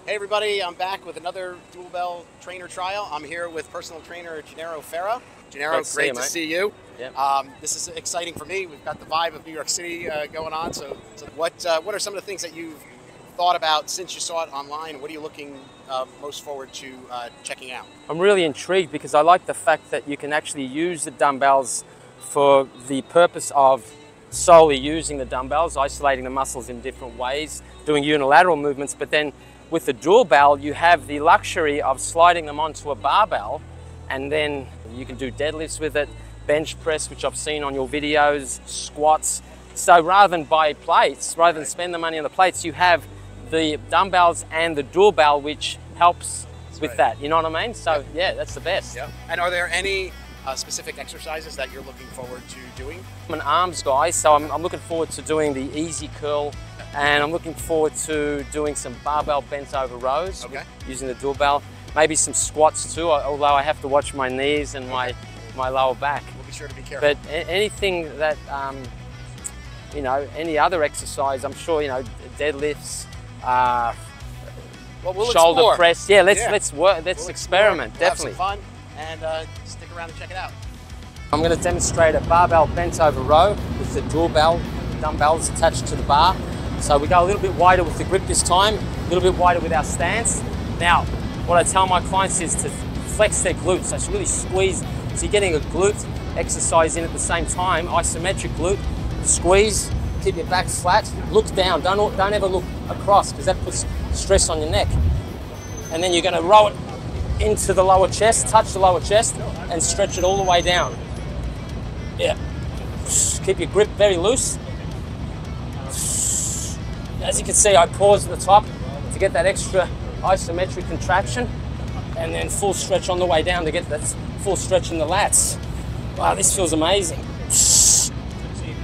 Hey everybody, I'm back with another Dualbell Trainer Trial. I'm here with personal trainer Gennaro Ferra. Gennaro, great to see you. Yep. This is exciting for me. We've got the vibe of New York City going on. So what are some of the things that you've thought about since you saw it online? What are you looking most forward to checking out? I'm really intrigued because I like the fact that you can actually use the dumbbells for the purpose of solely using the dumbbells, isolating the muscles in different ways, doing unilateral movements, but then with the Dualbell, you have the luxury of sliding them onto a barbell, and then you can do deadlifts with it, bench press, which I've seen on your videos, squats. So rather than buy plates, rather than spend the money on the plates, you have the dumbbells and the Dualbell, which helps with that. You know what I mean? So yeah, that's the best. Yeah. And are there any specific exercises that you're looking forward to doing? I'm an arms guy, so I'm looking forward to doing the easy curl, and I'm looking forward to doing some barbell bent over rows using the Dualbell. Maybe some squats too, although I have to watch my knees and my lower back. We'll be sure to be careful. But anything that, you know, any other exercise, I'm sure, you know, deadlifts, well, we'll shoulder explore. press. Yeah, let's work. Let's experiment. We'll Definitely. have some fun and stick around and check it out. I'm going to demonstrate a barbell bent over row with the Dualbell dumbbells attached to the bar. So we go a little bit wider with the grip this time, a little bit wider with our stance. Now, what I tell my clients is to flex their glutes, so really squeeze. So you're getting a glute exercise in at the same time, isometric glute, squeeze, keep your back flat, look down, don't ever look across because that puts stress on your neck. And then you're going to roll it into the lower chest, touch the lower chest and stretch it all the way down. Yeah, keep your grip very loose. As you can see, I pause at the top to get that extra isometric contraction and then full stretch on the way down to get that full stretch in the lats. Wow, this feels amazing.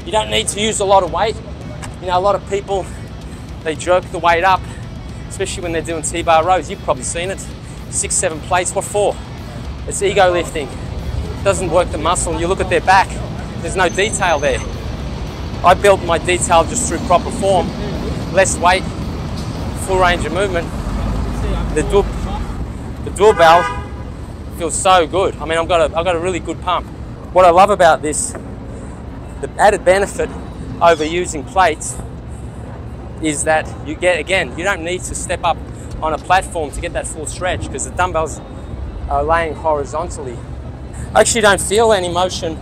You don't need to use a lot of weight. You know, a lot of people, they jerk the weight up, especially when they're doing T-bar rows. You've probably seen it. 6, 7 plates, what for? It's ego lifting. It doesn't work the muscle. You look at their back, there's no detail there. I built my detail just through proper form, less weight, full range of movement. The Dualbell feels so good. I mean, I've got a really good pump. What I love about this, the added benefit over using plates is that you get, again, you don't need to step up on a platform to get that full stretch because the dumbbells are laying horizontally. I actually don't feel any motion,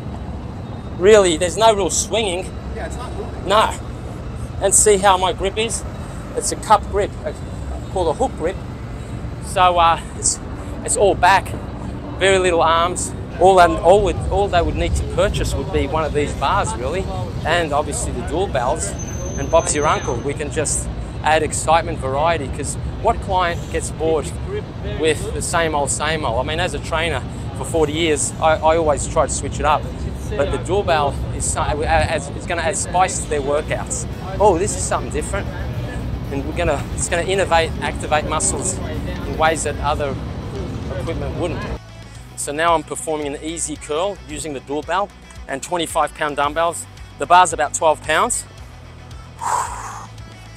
really. There's no real swinging. Yeah, it's not moving. No. And see how my grip is? It's a cup grip, called a hook grip. So it's all back, very little arms. All they would need to purchase would be one of these bars, really, and obviously the Dualbells. And Bob's your uncle. We can just add excitement, variety, because what client gets bored with the same old, same old? I mean, as a trainer for 40 years, I always try to switch it up. But the Dualbell is going to add spice to their workouts. Oh, this is something different. And it's going to innovate, activate muscles in ways that other equipment wouldn't. So now I'm performing an easy curl using the Dualbell and 25-pound dumbbells. The bar's about 12 pounds.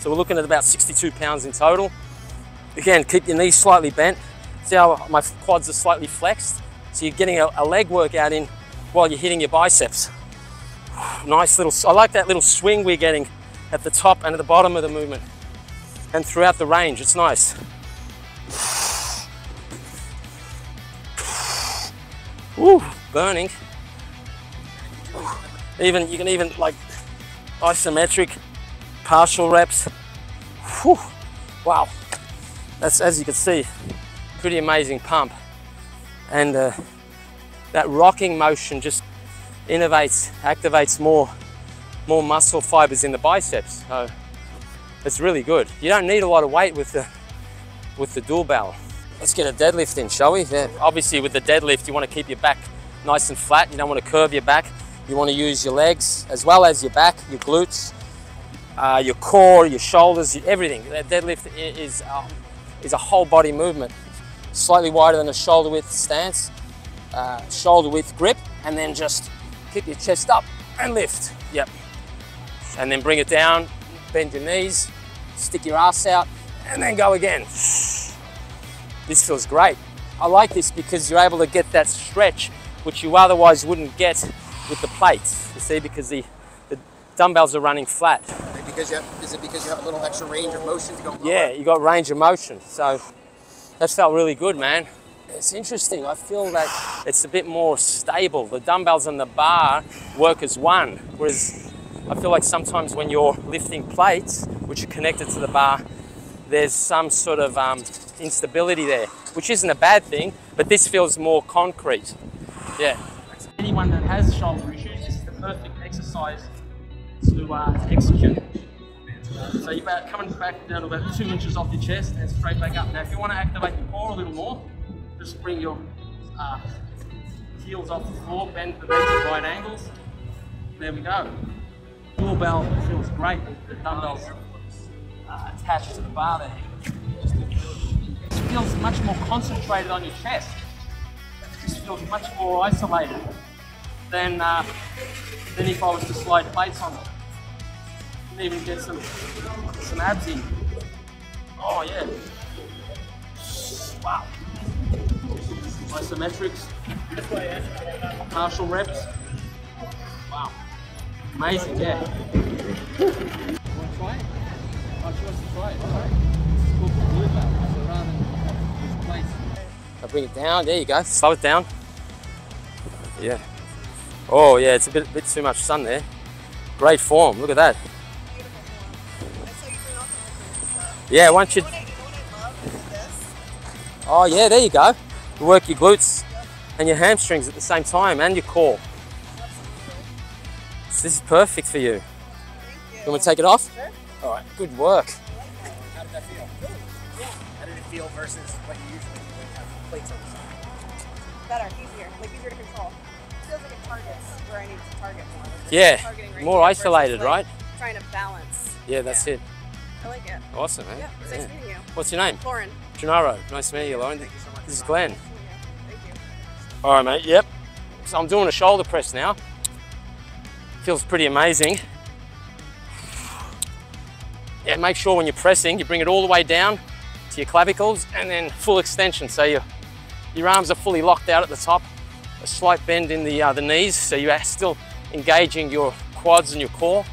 So we're looking at about 62 pounds in total. Again, keep your knees slightly bent. See how my quads are slightly flexed? So you're getting a leg workout in while you're hitting your biceps. Nice little, I like that little swing we're getting at the top and at the bottom of the movement. And throughout the range, it's nice. Woo, burning. You can even like isometric, partial reps. Whew. Wow, that's, as you can see, pretty amazing pump. And that rocking motion just innovates, activates more muscle fibers in the biceps. So it's really good. You don't need a lot of weight with the Dualbell. Let's get a deadlift in, shall we? Yeah. Obviously with the deadlift, you want to keep your back nice and flat. You don't want to curve your back. You want to use your legs as well as your back, your glutes, your core, your shoulders, everything. That deadlift is a whole body movement. Slightly wider than a shoulder width stance, shoulder width grip, and then just keep your chest up and lift. Yep. And then bring it down, bend your knees, stick your ass out, and then go again. this feels great. I like this because you're able to get that stretch which you otherwise wouldn't get with the plates, you see, because the dumbbells are running flat. Is it because you have a little extra range of motion to go lower? Yeah, you got range of motion, so that felt really good, man. It's interesting, I feel that it's a bit more stable. The dumbbells and the bar work as one, whereas I feel like sometimes when you're lifting plates, which are connected to the bar, there's some sort of instability there, which isn't a bad thing, but this feels more concrete. Yeah. Anyone that has shoulder issues, this is the perfect exercise to execute. So you're coming back down to about 2 inches off your chest and straight back up. Now if you want to activate your core a little more, just bring your heels off the floor, bend the legs at right angles. There we go. Dualbell feels great with the dumbbells attached to the bar there. This feels much more concentrated on your chest. This feels much more isolated than if I was to slide plates on it. You can even get some abs in. Oh yeah. Wow. Isometrics, partial reps. Wow. Amazing, yeah. Want to try it? Oh, she wants to try it. Alright. It's called the Dualbell, so rather than plates. I'll bring it down, there you go. Slow it down. Yeah. Oh yeah, it's a bit too much sun there. Great form, look at that. Yeah, once you... Oh yeah, there you go. You work your glutes and your hamstrings at the same time and your core. So this is perfect for you. You want me to take it off? Sure. All right, good work. How did that feel? How did it feel versus what you usually do when you have plates on the side? Better, easier, like easier to control. Feels like it targets where I need to target more. Like Yeah, right more isolated, right? Trying to balance. Yeah, that's it. I like it. Awesome, man. Yeah, it's nice meeting you. What's your name? Lauren. Gennaro. Nice to meet you, Lauren. Thank you so much. This is Glenn. Thank you. All right, mate. Yep. So I'm doing a shoulder press now. Feels pretty amazing. Yeah, make sure when you're pressing, you bring it all the way down to your clavicles and then full extension. So your arms are fully locked out at the top. A slight bend in the knees, so you are still engaging your quads and your core.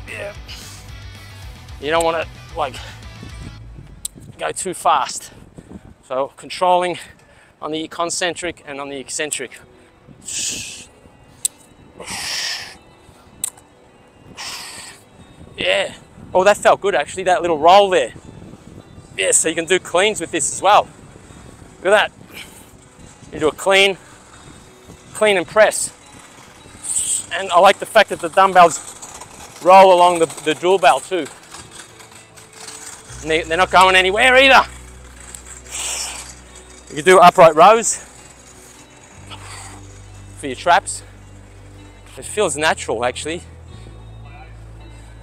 Yeah. You don't want to like go too fast. So controlling on the concentric and on the eccentric. Yeah. Oh, that felt good actually, that little roll there. Yeah, so you can do cleans with this as well. Look at that. You do a clean and press. And I like the fact that the dumbbells roll along the Dualbell too. And they're not going anywhere either. You can do upright rows for your traps. It feels natural actually.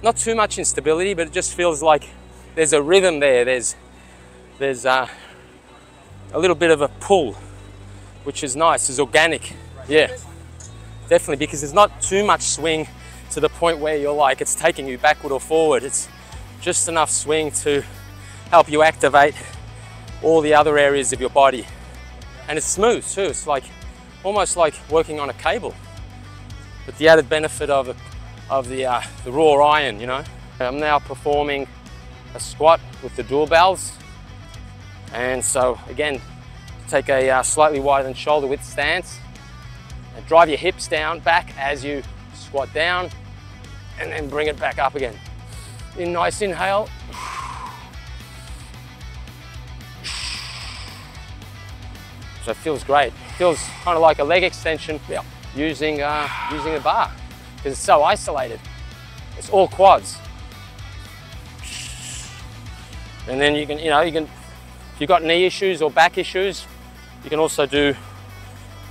Not too much instability, but it just feels like there's a rhythm there. There's a little bit of a pull, which is nice. It's organic. Yeah, definitely, because there's not too much swing to the point where you're like it's taking you backward or forward. It's just enough swing to help you activate all the other areas of your body. And it's smooth too. It's like almost like working on a cable, with the added benefit of the raw iron, you know. I'm now performing a squat with the Dualbells. And so again, take a slightly wider than shoulder width stance and drive your hips down back as you squat down, and then bring it back up again. Nice inhale. So it feels great. It feels kind of like a leg extension using the bar, because it's so isolated. It's all quads. And then you can, if you've got knee issues or back issues, you can also do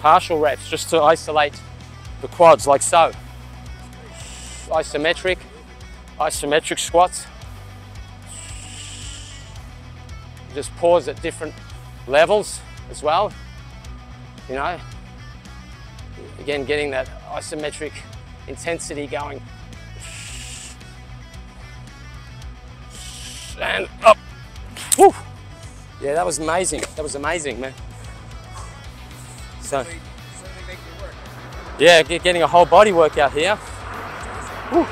partial reps just to isolate the quads, like so. Isometric squats. Just pause at different levels as well. Again, getting that isometric intensity going. And up. Woo. Yeah, that was amazing. That was amazing, man. So, Certainly make it work. yeah, getting a whole body workout here. Whew.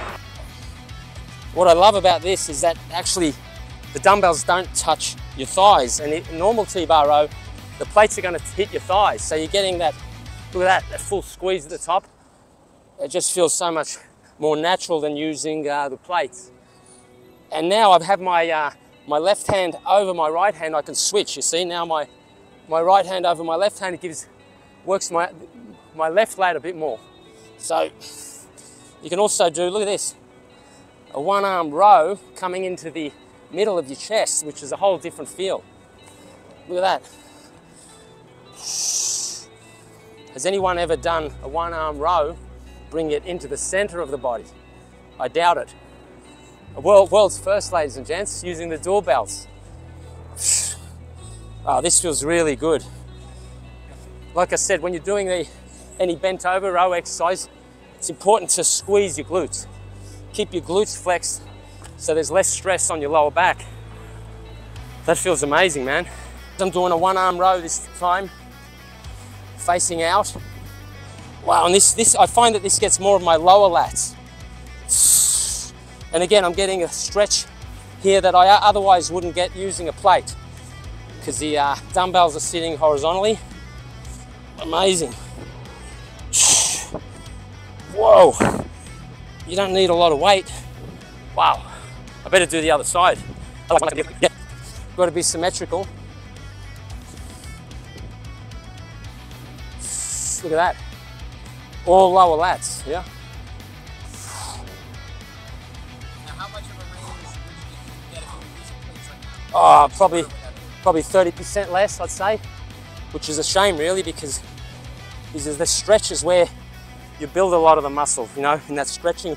What I love about this is that actually the dumbbells don't touch your thighs. And in normal T-bar row, the plates are going to hit your thighs. So you're getting that, look at that full squeeze at the top. It just feels so much more natural than using the plates. And now I have my my left hand over my right hand. I can switch. You see now my right hand over my left hand. It works my left lat a bit more. So you can also do, look at this, a one-arm row coming into the middle of your chest, which is a whole different feel. Look at that. Has anyone ever done a one-arm row, bring it into the center of the body? I doubt it. A world's first, ladies and gents, using the Dualbells. Oh, this feels really good. Like I said, when you're doing any bent over row exercise, it's important to squeeze your glutes. Keep your glutes flexed so there's less stress on your lower back. That feels amazing, man. I'm doing a one-arm row this time, facing out. Wow, and this I find that this gets more of my lower lats. And again, I'm getting a stretch here that I otherwise wouldn't get using a plate because the dumbbells are sitting horizontally. Amazing. Whoa, you don't need a lot of weight. Wow, I better do the other side. Got to be symmetrical. Look at that. All lower lats, yeah? Now, how much of a range would you get if you were using plates like that? Oh, probably 30% less, I'd say, which is a shame really, because the stretch is where you build a lot of the muscle, you know, in that stretching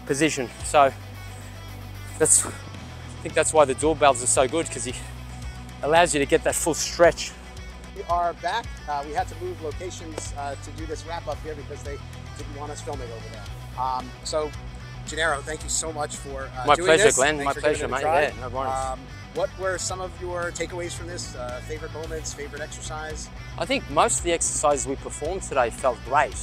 position. So I think that's why the Dualbells are so good, because it allows you to get that full stretch. We are back. We had to move locations to do this wrap up here because they didn't want us filming over there. So, Gennaro, thank you so much for my doing pleasure, this. Glenn. Thanks My for pleasure, giving it mate. a try. Yeah, no worries. What were some of your takeaways from this? Favorite moments, favorite exercise? I think most of the exercises we performed today felt great.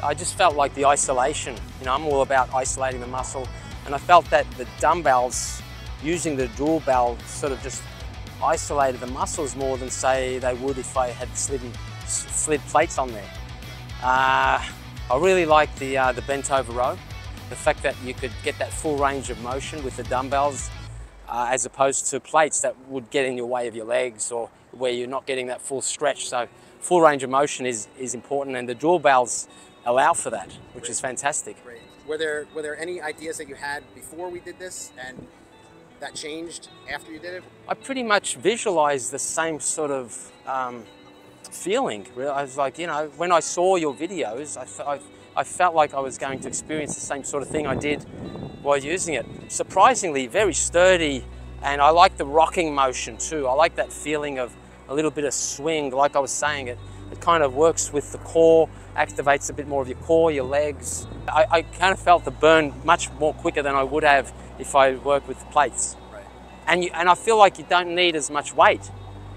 I just felt like the isolation. You know, I'm all about isolating the muscle, and I felt that the dumbbells, using the Dualbell, sort of just isolated the muscles more than say they would if I had slid plates on there. I really like the bent over row. The fact that you could get that full range of motion with the dumbbells as opposed to plates that would get in your way of your legs or where you're not getting that full stretch. So full range of motion is important, and the Dualbells allow for that, which is fantastic. Great. Were there any ideas that you had before we did this and that changed after you did it? I pretty much visualized the same sort of feeling. I was like, you know, when I saw your videos, I felt like I was going to experience the same sort of thing I did while using it. Surprisingly, very sturdy, and I like the rocking motion too. I like that feeling of a little bit of swing. Like I was saying, it kind of works with the core, activates a bit more of your core, your legs. I kind of felt the burn much more quicker than I would have if I worked with plates. Right. And I feel like you don't need as much weight,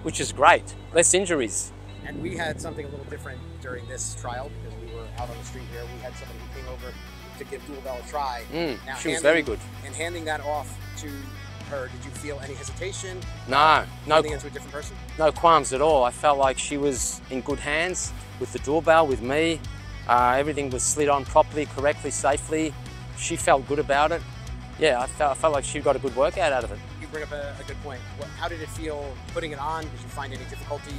which is great. Less injuries. And we had something a little different during this trial because we were out on the street here. We had somebody who came over to give Dualbell a try. Now, she was very good. And handing that off to her, did you feel any hesitation? No. Handing it to a different person? No qualms at all. I felt like she was in good hands with the Dualbell, with me. Everything was slid on properly, correctly, safely. She felt good about it. Yeah, I felt like she got a good workout out of it. You bring up a good point. How did it feel putting it on? Did you find any difficulty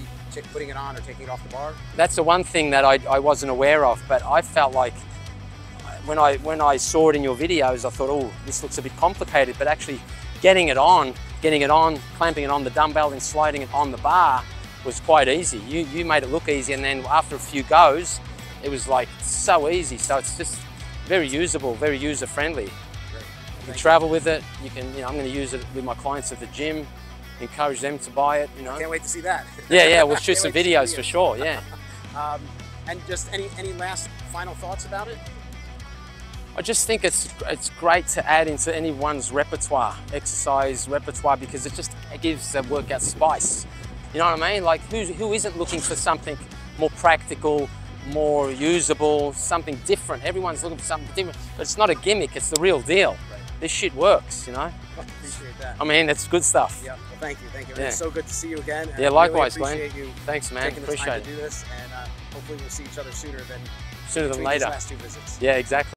putting it on or taking it off the bar? That's the one thing that I wasn't aware of, but I felt like when I saw it in your videos, I thought, oh, this looks a bit complicated, but actually getting it on, clamping it on the dumbbell and sliding it on the bar was quite easy. You made it look easy, and then after a few goes, it was like so easy. So it's just very usable, very user-friendly. You can travel with it. You can, I'm going to use it with my clients at the gym. Encourage them to buy it. Can't wait to see that. Yeah, we'll shoot some videos for sure. Yeah. And just any last final thoughts about it? I just think it's great to add into anyone's repertoire, exercise repertoire, because it gives the workout spice. You know what I mean? Like who isn't looking for something more practical, more usable, something different? Everyone's looking for something different, but it's not a gimmick, it's the real deal. Right. This shit works, you know? Appreciate that. I mean, it's good stuff. Yeah, well, thank you. Yeah. It's so good to see you again. Yeah, likewise, really Glenn. appreciate you Thanks, man. taking the Appreciate time it. to do this, and hopefully we'll see each other sooner than Sooner than between later. these last 2 visits. Yeah, exactly.